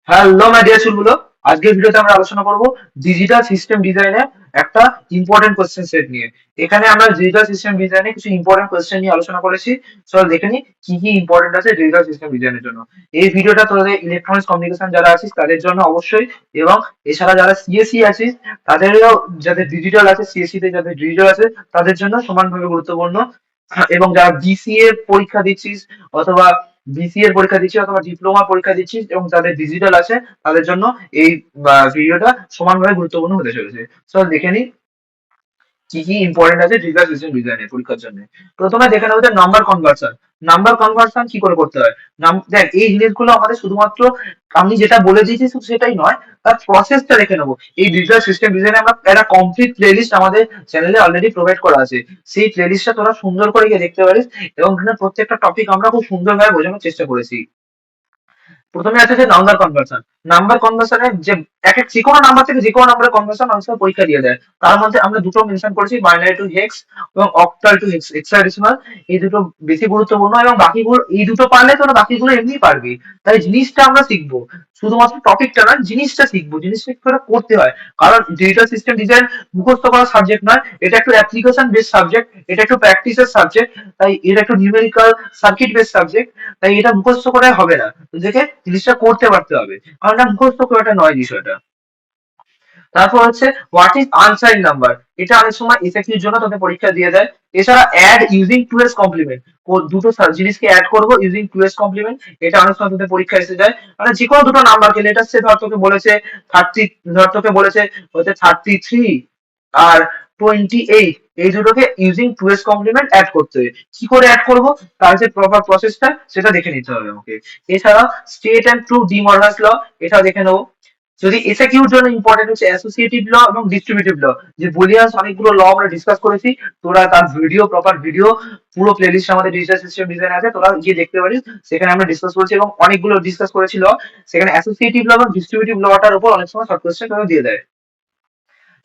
Hello my dear চুলগুলো, আজকের ভিডিওতে আমরা আলোচনা করব ডিজিটাল সিস্টেম ডিজাইনের একটা ইম্পর্টেন্ট কোশ্চেন সেট নিয়ে। এখানে আমরা ডিজিটাল সিস্টেম ডিজাইনে কিছু ইম্পর্টেন্ট কোশ্চেন নিয়ে আলোচনা করেছি। চল দেখে নি কি কি ইম্পর্টেন্ট আছে ডিজিটাল সিস্টেম ডিজাইনের জন্য। এই ভিডিওটা তোদের ইলেকট্রনিক্স কমিউনিকেশন যারা আছিস তাদের জন্য অবশ্যই, এবং এছাড়া যারা সিএসসি আছিস তাদেরও, যাদের ডিজিটাল আছে সিএসসি তে যাদের ডিজিটাল আছে তাদের জন্য সমানভাবে গুরুত্বপূর্ণ। এবং যারা বিসিএ পরীক্ষা দিচ্ছিস অথবা বিসিএ এর পরীক্ষা দিচ্ছিস অথবা ডিপ্লোমা পরীক্ষা দিচ্ছিস এবং যাদের ডিজিটাল আছে তাদের জন্য এই ভিডিওটা সমানভাবে গুরুত্বপূর্ণ হতে চলেছে। চল দেখে নি কি কি ইম্পর্টেন্ট আছে ডিজিটাল সিস্টেম ডিজাইনের পরীক্ষার জন্য। প্রথমে দেখে নেবো যে নাম্বার কনভার্সন। নাম্বার কনভার্সন কি করে করতে হয়। দেখ এই জিনিসগুলো আমাদের শুধুমাত্র আমি যেটা বলে দিয়েছি শুধু সেটাই নয়, তার প্রসেসটা দেখে নেবো। এই ডিজিটাল সিস্টেম ডিজাইনে আমরা একটা কমপ্লিট প্লেলিস্ট আমাদের চ্যানেলে অলরেডি প্রোভাইড করা আছে। সেই প্লেলিস্টটা তোরা সুন্দর করে গিয়ে দেখতে পারিস, এবং এখানে প্রত্যেকটা টপিক আমরা খুব সুন্দরভাবে বোঝানোর চেষ্টা করেছি। প্রথমে আছে যে নাম্বার কনভার্সন। নাম্বার কনভার্সনের যে এক এক যে কোনো নাম্বার থেকে যে কোনো নাম্বারের কনভার্সন মানুষের পরীক্ষা দিয়ে দেয়। তার মধ্যে আমরা দুটো মেনশন করেছি, বাইনারি টু হেক্স এবং অক্টাল টু হেক্স হেক্সাডেসিমাল। এই দুটো বেশি গুরুত্বপূর্ণ, এবং বাকিগুলো এই দুটো পারলে তোরা বাকিগুলো এমনি পারবি। তাই জিনিসটা আমরা শিখবো, শুধুমাত্র টপিকটা নয়, জিনিসটা শিখবো, জিনিসটা কি করে করতে হয়। কারণ ডিজিটাল সিস্টেম ডিজাইন মুখস্থ করার সাবজেক্ট নয়, এটা একটু অ্যাপ্লিকেশন বেস সাবজেক্ট, এটা একটু প্র্যাকটিসের সাবজেক্ট। তাই এটা একটু নিউমেরিক্যাল সার্কিট বেস সাবজেক্ট। তাই এটা মুখস্থ করে হবে না, তোদেরকে জিনিসটা করতে পারতে হবে, কারণ এটা মুখস্থ করাটা নয় বিষয়টা। তারপর হচ্ছে হোয়াট ইজ আনসাইন নাম্বার। এটা অনেক সময় এসএকিউর জন্য তোদের পরীক্ষা দিয়ে দেয়। এছাড়া add using two's complement, দুটো জিনিসকে অ্যাড করবো ইউজিং টু এস কমপ্লিমেন্ট। এটা অনেক সময় তোদের পরীক্ষা এসে যায়। মানে যে কোনো দুটো নাম্বারকে, লেটার সে ধর তোকে বলেছে 30, ধর তোকে বলেছে হচ্ছে 33 আর 28, এই দুটোকে using two's complement add করতে হবে। কি করে অ্যাড করবো, তার যে প্রপার প্রসেসটা সেটা দেখে নিতে হবে আমাকে। এছাড়া স্টেট অ্যান্ড ট্রু ডিমর্গানস ল, এটাও দেখে নেবো। যদি এসএকিউর জন্য ইম্পর্টেন্ট হচ্ছে অ্যাসোসিয়েটিভ ল এবং ডিস্ট্রিবিউটিভ ল। যে বুলিয়ান্স অনেকগুলো ল আমরা ডিসকাস করেছি, তোরা তার ভিডিও, প্রপার ভিডিও, পুরো প্লেলিস্ট আমাদের ডিজিটাল সিস্টেম ডিজাইন আছে, তোরা গিয়ে দেখতে পারিস। সেখানে আমরা ডিসকাস করেছি এবং অনেকগুলো ডিসকাস করেছি ল। সেখানে অ্যাসোসিয়েটিভ ল এবং ডিস্ট্রিবিউটিভ লটার উপর অনেক সময় শর্ট কোয়েশ্চেন তোরা দিয়ে দেয়।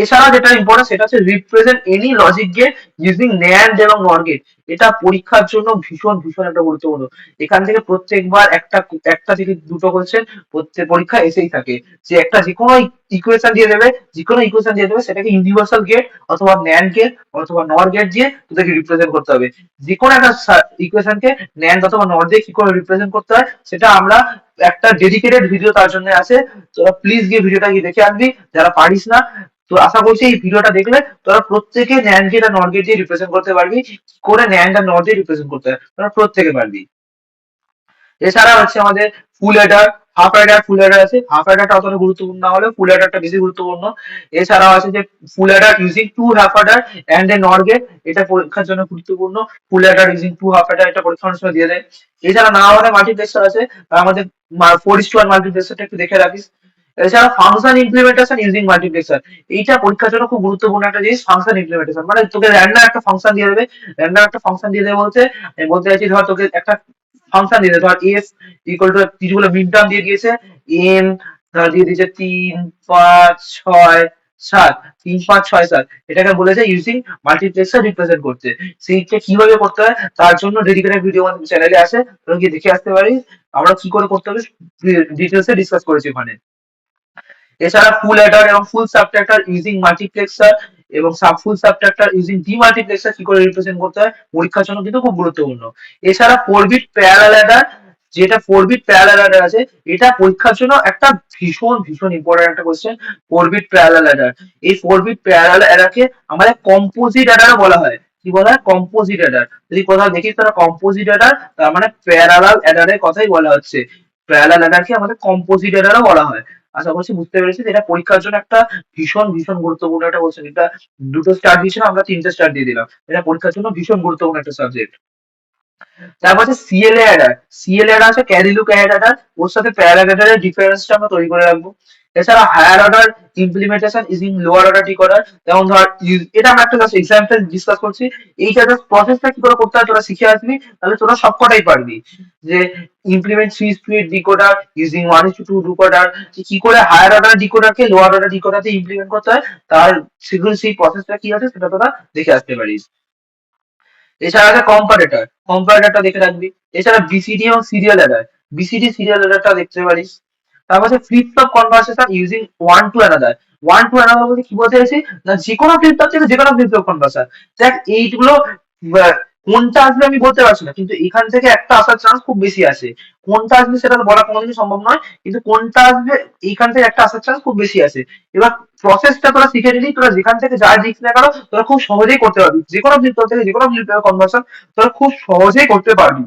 এছাড়া যেটা ইম্পর্টেন্ট সেটা হচ্ছে represent any logic gate using NAND এবং নর গেট। এটা পরীক্ষার জন্য ভীষণ ভীষণ একটা গুরুত্বপূর্ণ। এখান থেকে প্রত্যেকবার একটা একটা থেকে দুটো কোশ্চেন প্রত্যেক পরীক্ষা এসেই থাকে। যে একটা যে কোনো ইকুয়েশন দিয়ে দেবে, যে কোনো ইকুয়েশন দিয়ে দেবে, সেটাকে ইউনিভার্সাল গেট অথবা ন্যান্ড গেট অথবা নর গেট দিয়ে তোদেরকে রিপ্রেজেন্ট করতে হবে। যে কোনো একটা ইকুয়েশনকে ন্যান্ড অথবা নর দিয়ে কি করে রিপ্রেজেন্ট করতে হয় সেটা আমরা একটা ডেডিকেটেড ভিডিও তার জন্য আছে। তোরা প্লিজ গিয়ে ভিডিওটা গিয়ে দেখে আনবি যারা পারিস না। তো আশা করছি এই ভিডিওটা দেখলে তোরা প্রত্যেকে ন্যান্ড গেট আর নট গেট দিয়ে রিপ্রেজেন্ট করতে পারবি। কি করে ন্যান্ড আর নট দিয়ে রিপ্রেজেন্ট করতে হয় তোরা প্রত্যেকে পারবি। এছাড়া হচ্ছে আমাদের full adder, half adder, full adder আছে। হাফ অ্যাডারটা অতটা গুরুত্বপূর্ণ না হলেও ফুল অ্যাডারটা বেশি গুরুত্বপূর্ণ। এছাড়াও আছে যে full adder using two half adder and a NOT gate, এটা পরীক্ষার জন্য গুরুত্বপূর্ণ। Full adder using two half adder, এটা পরীক্ষার সময় দিয়ে দেয়। এছাড়া না আমাদের মাল্টিপ্লেক্সার আছে, আমাদের 4:1 মাল্টিপ্লেক্সারটা একটু দেখে রাখিস। এছাড়া ফাংশন ইমপ্লিমেন্টেশন ইউজিং মাল্টিপ্লেক্সার, এইটা পরীক্ষার জন্য খুব গুরুত্বপূর্ণ একটা জিনিস। ফাংশন ইমপ্লিমেন্টেশন মানে তোকে র্যান্ডম একটা ফাংশন দিয়ে দেবে। র্যান্ডম একটা ফাংশন দিয়ে দেবে বলতে আমি বলতে চাইছি, ধর তোকে একটা ফাংশন দিয়ে দেবে, ধর এফ ইকুয়াল টু কিছুগুলো মিড টার্ম দিয়ে দিয়েছে। এম ধর দিয়ে দিয়েছে 3, 5, 6, 7, 3, 5, 6, 7, এটাকে বলেছে ইউজিং মাল্টিপ্লেক্সার রিপ্রেজেন্ট করতে। সেইটা কিভাবে করতে হয় তার জন্য ডেডিকেটেড ভিডিও আমাদের চ্যানেলে আছে, তোরা গিয়ে দেখে আসতে পারিস। আমরা কি করে করতে হবে ডিটেলসে ডিসকাস করেছি ওখানে। এছাড়া ফুল অ্যাডার এবং ফুল সাবট্রাক্টর ইউজিং মাল্টিপ্লেক্সার এবং সাব ফুল সাবট্রাক্টর ইউজিং ডিমাল্টিপ্লেক্সার কি করে রিপ্রেজেন্ট করতে হয় পরীক্ষার জন্য কিন্তু খুব গুরুত্বপূর্ণ। এছাড়া 4 বিট প্যারালাল অ্যাডার, যেটা 4 বিট প্যারালাল অ্যাডার আছে, এটা পরীক্ষার জন্য একটা ভীষণ ভীষণ ইম্পর্টেন্ট একটা কোশ্চেন। 4 বিট প্যারালাল অ্যাডার, এই 4 বিট প্যারালাল অ্যাডারকে আমাদের কম্পোজিট অ্যাডারও বলা হয়। কি বলা হয়? Composite Eder. যদি কোথাও দেখিস তারা কম্পোজিট অ্যাডার, তার মানে প্যারালাল অ্যাডারের কথাই বলা হচ্ছে। প্যারালাল অ্যাডারকে আমাদের কম্পোজিট অ্যাডারও বলা হয়। আশা করছি বুঝতে পেরেছি যে এটা পরীক্ষার জন্য একটা ভীষণ ভীষণ গুরুত্বপূর্ণ একটা কোশ্চেন। এটা দুটো স্টার দিয়েছিল, আমরা 3টে স্টার দিয়ে দিলাম। এটা পরীক্ষার জন্য ভীষণ গুরুত্বপূর্ণ একটা সাবজেক্ট। তারপর আছে সিএলএ অ্যাডার। সিএলএ অ্যাডার আছে ক্যারি লুক অ্যাডার, ওর সাথে প্যারালাল অ্যাডারের ডিফারেন্সটা আমরা তৈরি করে রাখবো। এছাড়া higher order implementation using lower order decoder, যেমন ধর এটা আমরা একটা জাস্ট এক্সাম্পল ডিসকাস করছি। এইটা জাস্ট প্রসেসটা কি করে করতে হয় তোরা শিখে আসবি, তাহলে তোরা সবকটাই পারবি। যে implement 3 speed decoder using 1:2 decoder, কি করে হায়ার অর্ডার ডিকোডারকে লোয়ার অর্ডার ডিকোডারতে ইমপ্লিমেন্ট করতে হয়, তার সেগুলো সেই প্রসেসটা কি আছে সেটা তোরা দেখে আসতে পারিস। এছাড়া আছে কম্পারেটর, কম্পারেটরটা দেখে রাখবি। এছাড়া বিসিডি এবং সিরিয়াল অ্যাডার, বিসিডি সিরিয়াল অ্যাডারটা দেখতে পারিস। তারপর হচ্ছে flip flop conversation using one to another. One to another বলতে কি বলতে চাইছি, না যে কোনো ফ্লিপ ফ্লপ থেকে যে কোনো ফ্লিপ ফ্লপ কনভার্সন। দেখ এইগুলো কোনটা আসবে আমি বলতে পারছি না, কিন্তু এখান থেকে একটা আসার চান্স খুব বেশি আছে। কোনটা আসবে সেটা তো বলা কোনোদিনই সম্ভব নয়, কিন্তু কোনটা আসবে এইখান থেকে একটা আসার চান্স খুব বেশি আছে। এবার প্রসেসটা তোরা শিখে নিলি, তোরা যেখান থেকে যা দিক না কেন তোরা খুব সহজেই করতে পারবি, যে কোনো ফ্লিপ ফ্লপ থেকে যে কোনো ফ্লিপ ফ্লপ কনভার্সন তোরা খুব সহজেই করতে পারবি।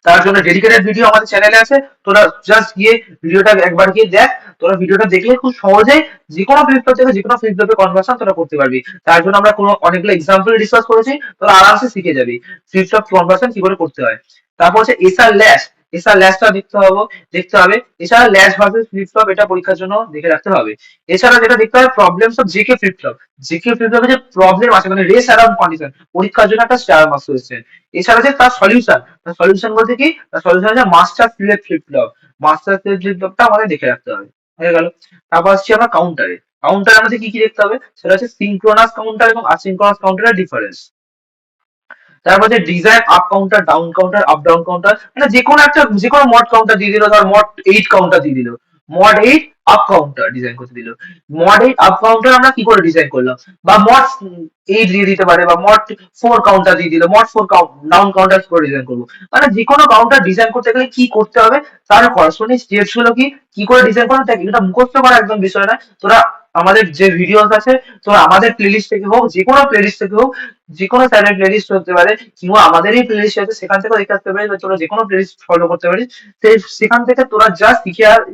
তার জন্য ডেডিকেটেড ভিডিও আমাদের চ্যানেলে আছে, তোরা জাস্ট গিয়ে ভিডিওটা একবার গিয়ে দেখ। তোরা ভিডিওটা দেখলে খুব সহজেই যে কোনো ফ্লিপটপ থেকে যে কোনো ফ্লিপটপে কনভার্সন তোরা করতে পারবি। তার জন্য আমরা কোনো অনেকগুলো এক্সাম্পল ডিসকাস করেছি, তোরা আরামসে শিখে যাবি ফ্লিপটপ কনভার্সন কি করে করতে হয়। তারপর হচ্ছে এসআর ল্যাশ। এসআর ল্যাশটা দেখতে হবে। এছাড়া ল্যাশ ভার্সেস ফ্লিপফ্লপ এটা পরীক্ষার জন্য দেখে রাখতে হবে। এছাড়া যেটা দেখতে হবে problems of JK flip flop. JK ফ্লিপফ্লপে যে প্রবলেম আছে মানে রেস অ্যারাউন্ড কন্ডিশন, পরীক্ষার জন্য একটা স্টার মার্কস কোয়েশ্চেন। এছাড়া যে তার সলিউশন, সলিউশন বলতে কি, সলিউশন হচ্ছে master slave flip flop. Master slave ফ্লিপফ্লপটা আমাদের দেখে রাখতে হবে। হয়ে গেল। তারপর আসছি আমরা কাউন্টারে। কাউন্টার আমাদের কি কি দেখতে হবে, সেটা হচ্ছে সিঙ্ক্রোনাস কাউন্টার এবং আসিঙ্ক্রোনাস কাউন্টারের ডিফারেন্স। তারপর যে design up counter, down counter, up down counter, মানে যে কোনো একটা যে কোনো মড কাউন্টার দিয়ে দিল, ধর মড 8 কাউন্টার দিয়ে দিল, মড 8 আপ কাউন্টার ডিজাইন করতে দিল। মড 8 আপ কাউন্টার আমরা কি করে ডিজাইন করলাম, বা মড 8 দিয়ে দিতে পারে, বা মড 4 কাউন্টার দিয়ে দিল, মড 4 ডাউন কাউন্টার করে ডিজাইন করবো। মানে যে কোনো কাউন্টার ডিজাইন করতে গেলে কি করতে হবে, তার করসপন্ডিং স্টেপস গুলো কি করে ডিজাইন করতে হবে, এটা মুখস্থ করা একদম বিষয় না। তোরা আমাদের যে ভিডিওস আছে, তোরা আমাদের প্লেলিস্ট থেকে হোক, যে কোনো প্লেলিস্ট থেকে হোক, যে কোনো চ্যানেল প্লেলিস্ট হতে পারে, কিংবা আমাদেরই প্লেলিস্ট আছে সেখান থেকে দেখে আসতে পারিস, বা তোরা যে কোনো প্লেলিস্ট ফলো করতে পারিস। সেখান থেকে তোরা যা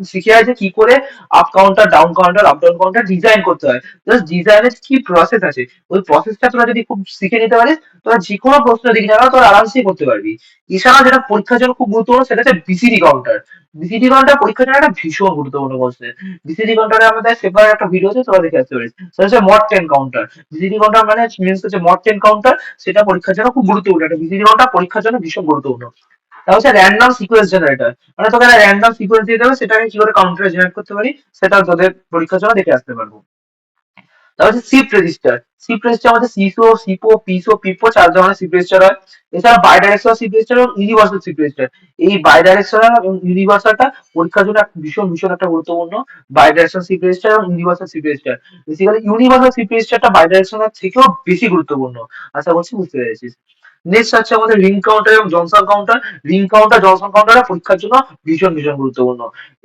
শিখে আয় যে কি করে up counter, down counter, up down counter design করতে হয়। জাস্ট ডিজাইনের কি প্রসেস আছে, ওই প্রসেসটা তোরা যদি খুব শিখে নিতে পারিস, তোরা যে কোনো প্রশ্ন দিক না কেন তোরা আরামসেই করতে পারবি। এছাড়া যেটা পরীক্ষার জন্য খুব গুরুত্বপূর্ণ সেটা হচ্ছে বিসিডি কাউন্টার। বিসিডি কাউন্টার পরীক্ষার জন্য একটা ভীষণ গুরুত্বপূর্ণ কোশ্চেন। বিসিডি কাউন্টারে আমাদের সেপারেট একটা ভিডিও আছে, তোরা দেখে আসতে পারিস। সেটা হচ্ছে মড 10 কাউন্টার। বিসিডি কাউন্টার মানে মিনস হচ্ছে মড 10 কাউন্টার, সেটা পরীক্ষার জন্য খুব গুরুত্বপূর্ণ। একটা বিসিডি কাউন্টার পরীক্ষার জন্য ভীষণ গুরুত্বপূর্ণ। তারপর হচ্ছে র্যান্ডম সিকোয়েন্স জেনারেটর, মানে তোকে একটা র্যান্ডম সিকোয়েন্স দিয়ে দেবে, সেটাকে কি করে কাউন্টারে জেনারেট করতে পারি সেটা তোদের পরীক্ষার জন্য দেখে আসতে পারবো। তারপর হচ্ছে শিফট রেজিস্টার। শিফট রেজিস্টার আমাদের সিসো, সিপো, পিসো, পিপো 4 ধরনের শিফট রেজিস্টার হয়। এছাড়া বাইডাইরেকশনাল শিফট রেজিস্টার এবং ইউনিভার্সাল শিফট রেজিস্টার। এই বাইডাইরেকশনাল এবং ইউনিভার্সালটা পরীক্ষার জন্য ভীষণ ভীষণ একটা গুরুত্বপূর্ণ। বাইডাইরেকশনাল শিফট রেজিস্টার এবং universal shift register. Basically universal shift রেজিস্টারটা বাইডাইরেকশনাল থেকেও বেশি গুরুত্বপূর্ণ। আশা করছি বুঝতে পেরেছিস। নেক্সট হচ্ছে আমাদের রিং কাউন্টার এবং Johnson counter. Ring counter, Johnson counter পরীক্ষার জন্য ভীষণ ভীষণ গুরুত্বপূর্ণ।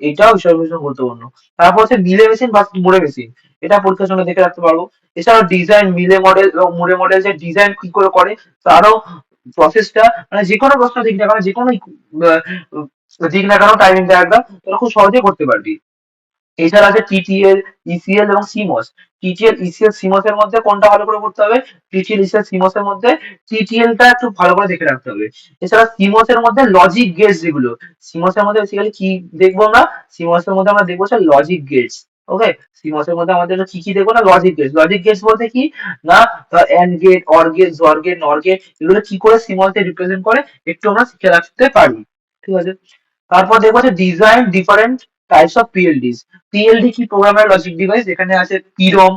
এটাও ভীষণ ভীষণ গুরুত্বপূর্ণ। তারপর হচ্ছে মিলে মেশিন বা মুড়ে মেশিন, এটা পরীক্ষার জন্য দেখে রাখতে পারবো। এছাড়াও ডিজাইন, মিলে মডেল এবং মুড়ে মডেল যে ডিজাইন কি করে তারও প্রসেসটা, মানে যে কোনো প্রশ্ন দিক না কেন, যে কোনো দিক না কেন টাইমিং ডায়াগ্রাম তোরা খুব সহজেই করতে পারবি। এছাড়া আছে টিটিএল, ইসিএল এবং সিমস। টিটিএল, ইসিএল, সিমস এর মধ্যে কোনটা ভালো করে করতে হবে, টিটিএল, ইসিএল, সিমস এর মধ্যে টিটিএল টা একটু ভালো করে দেখে রাখতে হবে। এছাড়া সিমস এর মধ্যে লজিক গেটস যেগুলো, সিমস এর মধ্যে বেসিক্যালি কি দেখবো আমরা, সিমস এর মধ্যে আমরা দেখবো লজিক গেটস। ওকে, সিমস এর মধ্যে আমাদের কি কি দেখবো না, লজিক গেটস। লজিক গেটস বলতে কি না, AND gate, OR gate, XOR gate, NOR gate, এগুলো কি করে সিমস কে রিপ্রেজেন্ট করে একটু আমরা শিখে রাখতে পারি। ঠিক আছে। তারপর দেখবো যে design different types of PLDs. PLD কি, প্রোগ্রামার লজিক ডিভাইস, এখানে আছে পিরম,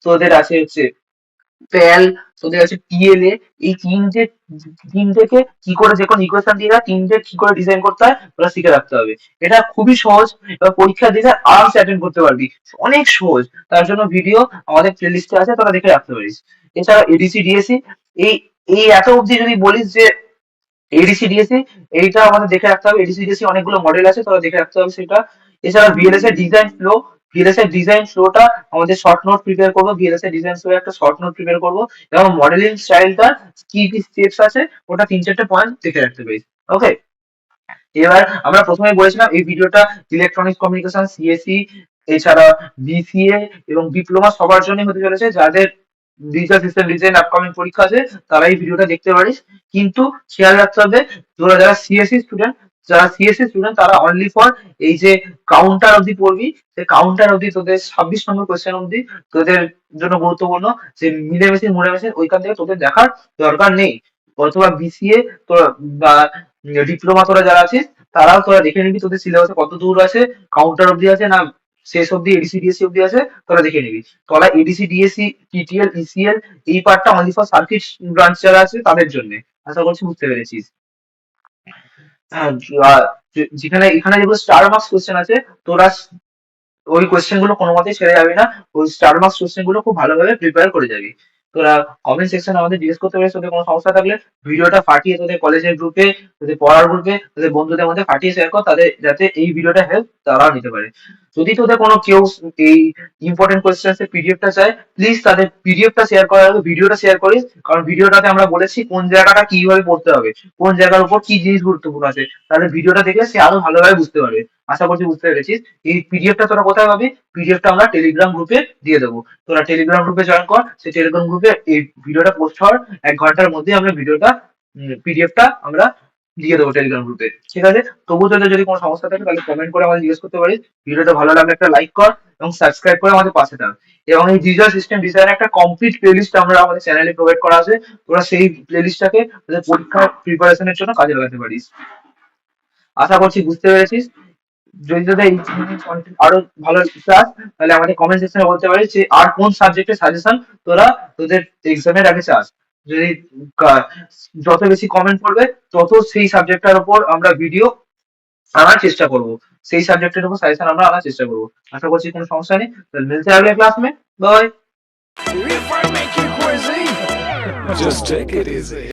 তোদের আছে হচ্ছে প্যাল, তোদের আছে পিএলএ। এই তিনটেকে কি করে যে কোনো ইকুয়েশন দিয়ে দেয়, তিনটে কি করে ডিজাইন করতে হয় ওরা শিখে রাখতে হবে। এটা খুবই সহজ, এবার পরীক্ষা দিলে আরামসে অ্যাটেন্ড করতে পারবি, অনেক সহজ। তার জন্য ভিডিও আমাদের প্লেলিস্টে আছে, তোরা দেখে রাখতে পারিস। এছাড়া এডিসি ডিএসি, এই এই এত অবধি যদি বলিস যে এডিসি ডিএসি, এইটা আমাদের দেখে রাখতে হবে। এডিসি ডিএসি অনেকগুলো মডেল আছে, তোরা দেখে রাখতে হবে সেটা। এছাড়া ভিএলএস এর ডিজাইন ফ্লো, ভিএলএস এর ডিজাইন ফ্লোটা আমাদের শর্ট নোট প্রিপেয়ার করবো, ভিএলএস এর ডিজাইন ফ্লো একটা শর্ট নোট প্রিপেয়ার করবো, এবং মডেলিং স্টাইলটা কি কি স্টেপস আছে ওটা 3-4টে পয়েন্ট দেখে রাখতে পারিস। ওকে। এবার আমরা প্রথমে বলেছিলাম এই ভিডিওটা ইলেকট্রনিক্স কমিউনিকেশন, সিএসসি, এছাড়া বিসিএ এবং ডিপ্লোমা সবার জন্য হতে চলেছে। যাদের ডিজিটাল সিস্টেম ডিজাইন আপকামিং পরীক্ষা আছে তারা এই ভিডিওটা দেখতে পারিস। কিন্তু খেয়াল রাখতে হবে, তোরা যারা সিএসসি স্টুডেন্ট তারা অনলি ফর এই যে কাউন্টার অবধি পড়বি, সেই কাউন্টার অবধি তোদের 26 নম্বর কোয়েশ্চেন অবধি তোদের জন্য গুরুত্বপূর্ণ। যে মিলে মেশিন মুড়ে মেশিন ওইখান থেকে তোদের দেখার দরকার নেই। অথবা বিসিএ তোরা বা ডিপ্লোমা তোরা যারা আছিস তারাও তোরা দেখে নিবি তোদের সিলেবাসে কত দূর আছে, কাউন্টার অবধি আছে না শেষ অবধি এডিসি ডিএসসি অবধি আছে, তোরা দেখে নিবি। তোরা এডিসি ডিএসসি, টিটিএল, ইসিএল এই পার্টটা অনলি ফর সার্কিট ব্রাঞ্চ যারা আছে তাদের জন্য। আশা করছি বুঝতে পেরেছিস। হ্যাঁ, যেখানে এখানে যেগুলো স্টার মার্কস কোশ্চেন আছে, তোরা ওই কোশ্চেন গুলো কোনো মতেই ছেড়ে যাবি না, ওই স্টার মার্কস কোশ্চেন গুলো খুব ভালোভাবে প্রিপেয়ার করে যাবি। তোরা কমেন্ট সেকশনে আমাদের জিজ্ঞেস করতে পারিস তোদের কোনো সমস্যা থাকলে, ভিডিওটা ফাটিয়ে তোদের কলেজের গ্রুপে, তোদের পড়ার গ্রুপে, তোদের বন্ধুদের মধ্যে ফাটিয়ে শেয়ার কর, তাদের যাতে এই ভিডিওটা হেল্প তারাও নিতে পারে। যদি তোদের কোনো কেউ এই ইম্পর্টেন্ট কোয়েশ্চেন্স এর পিডিএফটা চায়, প্লিজ তাদের পিডিএফটা শেয়ার করার আগে ভিডিওটা শেয়ার করিস, কারণ ভিডিওটাতে আমরা বলেছি কোন জায়গাটা কিভাবে পড়তে হবে, কোন জায়গার উপর কি জিনিস গুরুত্বপূর্ণ আছে, তাহলে ভিডিওটা দেখলে সে আরো ভালোভাবে বুঝতে পারবে। আশা করছি বুঝতে পেরেছিস। এই পিডিএফটা তোরা কোথায় পাবি? পিডিএফটা আমরা টেলিগ্রাম গ্রুপে দিয়ে দেবো। তোরা টেলিগ্রাম গ্রুপে জয়েন কর, সেই টেলিগ্রাম গ্রুপে এই ভিডিওটা পোস্ট হওয়ার 1 ঘন্টার মধ্যে আমরা ভিডিওটা পিডিএফটা আমরা দিয়ে দেবো টেলিগ্রাম গ্রুপে, ঠিক আছে? তবুও তোদের যদি কোনো সমস্যা থাকে তাহলে কমেন্ট করে আমাদের জিজ্ঞেস করতে পারিস। ভিডিওটা ভালো লাগলে একটা লাইক কর এবং সাবস্ক্রাইব করে আমাদের পাশে থাক। এবং এই ডিজিটাল সিস্টেম ডিজাইনের একটা কমপ্লিট প্লেলিস্ট আমরা আমাদের চ্যানেলে প্রোভাইড করা আছে, তোরা সেই প্লেলিস্টটাকে তোদের পরীক্ষার প্রিপারেশনের জন্য কাজে লাগাতে পারিস। আশা করছি বুঝতে পেরেছিস। যদি তোদের এই content আরো ভালো চাস, তাহলে আমাদের কমেন্ট সেকশনে বলতে পারিস যে আর কোন সাবজেক্টের সাজেশন তোরা তোদের এক্সামের আগে চাস। যদি কা- যত বেশি কমেন্ট পড়বে, তত সেই সাবজেক্টটার উপর আমরা ভিডিও আনার চেষ্টা করব, সেই সাবজেক্টের উপর সাজেশন আমরা আনার চেষ্টা করবো। আশা করছি কোনো সমস্যা নেই। তাহলে মিলতে হবে ক্লাস মে। Bye. If I make it crazy, just take it easy.